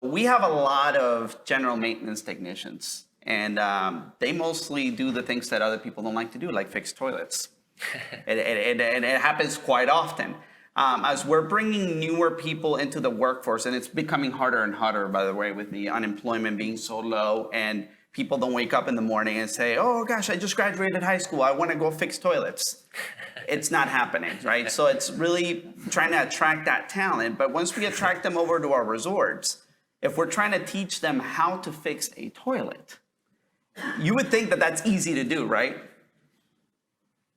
We have a lot of general maintenance technicians, and they mostly do the things that other people don't like to do, like fix toilets. It happens quite often. As we're bringing newer people into the workforce, and it's becoming harder and harder, by the way, with the unemployment being so low, and people don't wake up in the morning and say, oh gosh, I just graduated high school, I want to go fix toilets. It's not happening, right? So it's really trying to attract that talent. But once we attract them over to our resorts, if we're trying to teach them how to fix a toilet, you would think that that's easy to do, right?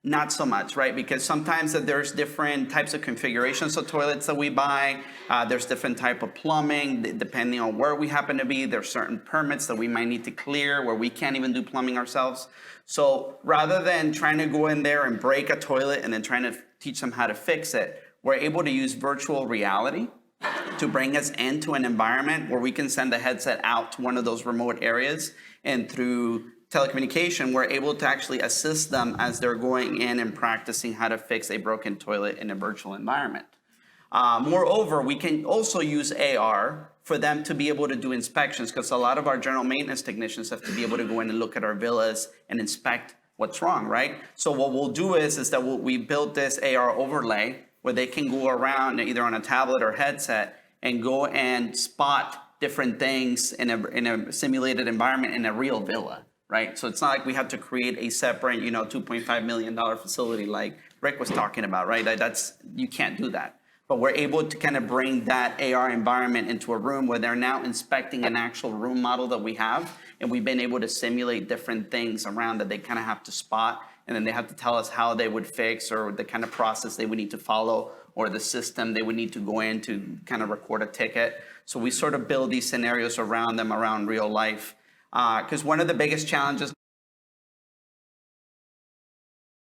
Not so much, right? Because sometimes there's different types of configurations of toilets that we buy. There's different type of plumbing, depending on where we happen to be. There's certain permits that we might need to clear where we can't even do plumbing ourselves. So rather than trying to go in there and break a toilet and then trying to teach them how to fix it, we're able to use virtual reality to bring us into an environment where we can send a headset out to one of those remote areas, and through telecommunication, we're able to actually assist them as they're going in and practicing how to fix a broken toilet in a virtual environment. Moreover, we can also use AR for them to be able to do inspections, because a lot of our general maintenance technicians have to be able to go in and look at our villas and inspect what's wrong, right? So what we'll do is that we built this AR overlay where they can go around either on a tablet or headset and go and spot different things in a simulated environment in a real villa, right? So it's not like we have to create a separate, $2.5 million facility like Rick was talking about, right? You can't do that. But we're able to kind of bring that AR environment into a room where they're now inspecting an actual room model that we have, and we've been able to simulate different things around that they kind of have to spot, and then they have to tell us how they would fix, or the kind of process they would need to follow, or the system they would need to go in to kind of record a ticket. So we sort of build these scenarios around them, around real life. Because one of the biggest challenges